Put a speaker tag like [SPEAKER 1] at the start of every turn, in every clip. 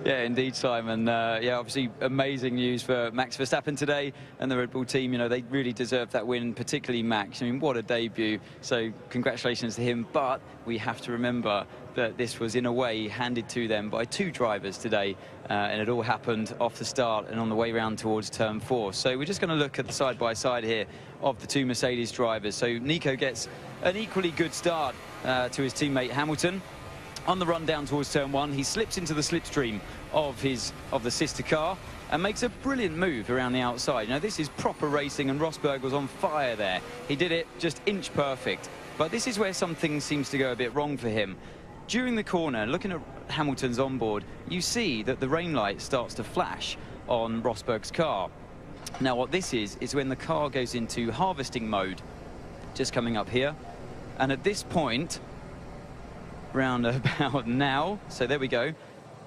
[SPEAKER 1] Yeah, indeed, Simon. Yeah, obviously amazing news for Max Verstappen today and the Red Bull team. You know, they really deserved that win, particularly Max. I mean, what a debut. So congratulations to him. But we have to remember that this was, in a way, handed to them by two drivers today. And it all happened off the start and on the way round towards turn 4. So we're just going to look at the side-by-side here of the two Mercedes drivers. So Nico gets an equally good start to his teammate Hamilton. On the run down towards turn 1, he slips into the slipstream of the sister car and makes a brilliant move around the outside. Now, this is proper racing, and Rosberg was on fire there. He did it just inch perfect. But this is where something seems to go a bit wrong for him. During the corner, looking at Hamilton's onboard, you see that the rain light starts to flash on Rosberg's car. Now, what this is when the car goes into harvesting mode, just coming up here. And at this point, round about now, so there we go,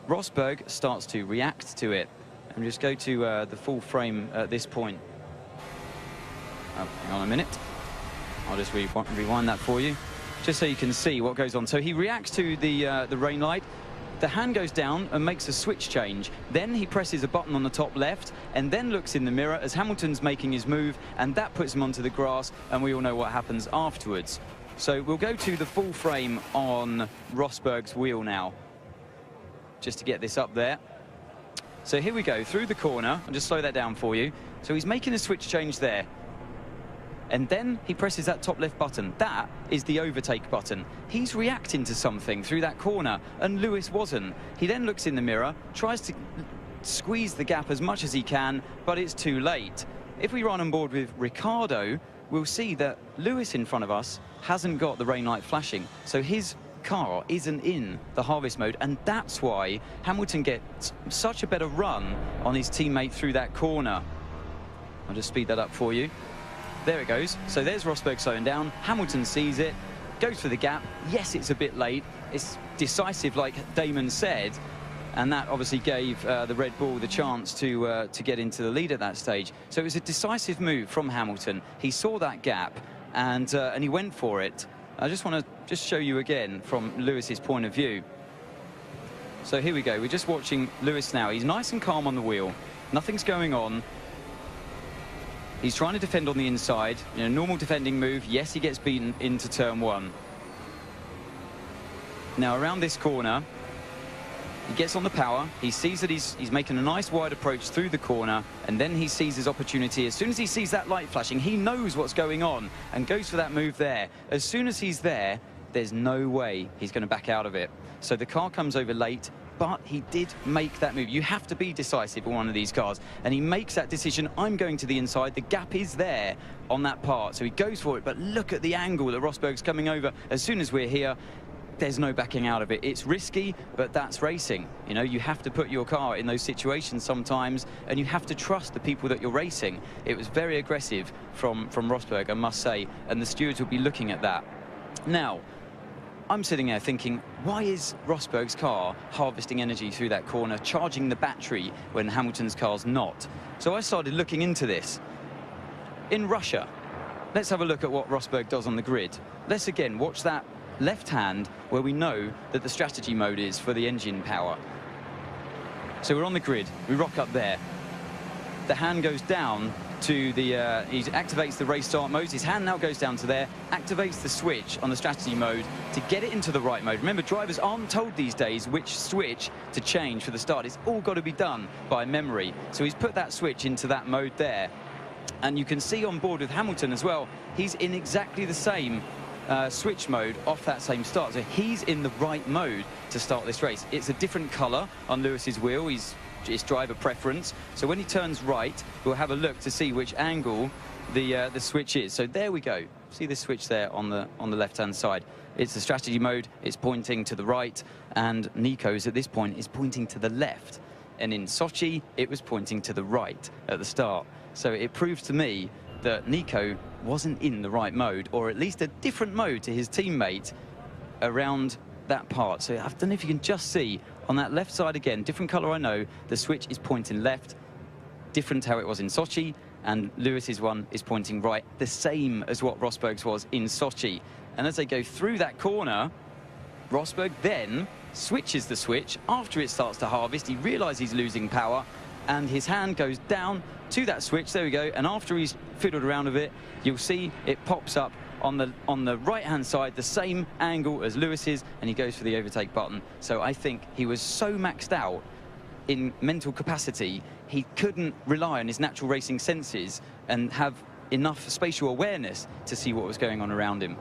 [SPEAKER 1] Rosberg starts to react to it. And just go to the full frame at this point. Oh, hang on a minute. I'll just rewind that for you, just so you can see what goes on. So he reacts to the rain light. The hand goes down and makes a switch change. Then he presses a button on the top left and then looks in the mirror as Hamilton's making his move, and that puts him onto the grass, and we all know what happens afterwards. So we'll go to the full frame on Rosberg's wheel now, just to get this up there. So here we go, through the corner. I'll just slow that down for you. So he's making a switch change there. And then he presses that top left button. That is the overtake button. He's reacting to something through that corner, and Lewis wasn't. He then looks in the mirror, tries to squeeze the gap as much as he can, but it's too late. If we run on board with Ricciardo, we'll see that Lewis in front of us hasn't got the rain light flashing. So his car isn't in the harvest mode, and that's why Hamilton gets such a better run on his teammate through that corner. I'll just speed that up for you. There it goes. So there's Rosberg slowing down. Hamilton sees it, goes for the gap. Yes, it's a bit late. It's decisive, like Damon said, and that obviously gave the Red Bull the chance to get into the lead at that stage. So it was a decisive move from Hamilton. He saw that gap and he went for it. I just want to show you again from Lewis's point of view. So here we go. We're just watching Lewis now. He's nice and calm on the wheel. Nothing's going on. He's trying to defend on the inside. You know, normal defending move. Yes, he gets beaten into turn 1. Now, around this corner, he gets on the power. He sees that he's making a nice wide approach through the corner, and then he sees his opportunity. As soon as he sees that light flashing, he knows what's going on and goes for that move there. As soon as he's there, there's no way he's going to back out of it. So the car comes over late, but he did make that move. You have to be decisive in one of these cars, and he makes that decision. I'm going to the inside. The gap is there on that part, so he goes for it. But look at the angle that Rosberg's coming over. As soon as we're here, there's no backing out of it. It's risky, but that's racing. You know, you have to put your car in those situations sometimes, and you have to trust the people that you're racing. It was very aggressive from Rosberg, I must say, and the stewards will be looking at that. Now, I'm sitting there thinking, why is Rosberg's car harvesting energy through that corner, charging the battery when Hamilton's car's not? So I started looking into this. In Russia, let's have a look at what Rosberg does on the grid. Let's again watch that left hand where we know that the strategy mode is for the engine power. So we're on the grid, we rock up there. The hand goes down to the, he activates the race start mode. His hand now goes down to there, activates the switch on the strategy mode to get it into the right mode. Remember, drivers aren't told these days which switch to change for the start. It's all got to be done by memory. So he's put that switch into that mode there. And you can see on board with Hamilton as well, he's in exactly the same switch mode off that same start. So he's in the right mode to start this race. It's a different color on Lewis's wheel. It's driver preference. So when he turns right, we'll have a look to see which angle the switch is. So there we go. See the switch there on the left-hand side. It's the strategy mode. It's pointing to the right, and Nico's at this point is pointing to the left. And in Sochi, it was pointing to the right at the start. So it proves to me that Nico wasn't in the right mode, or at least a different mode to his teammate around that part. So I don't know if you can just see on that left side again, different color, I know, the switch is pointing left, different how it was in Sochi, and Lewis's one is pointing right, the same as what Rosberg's was in Sochi. And as they go through that corner, Rosberg then switches the switch. After it starts to harvest, he realizes he's losing power, and his hand goes down to that switch. There we go. And after he's fiddled around with it, you'll see it pops up on the right-hand side, the same angle as Lewis's, and he goes for the overtake button. So I think he was so maxed out in mental capacity, he couldn't rely on his natural racing senses and have enough spatial awareness to see what was going on around him.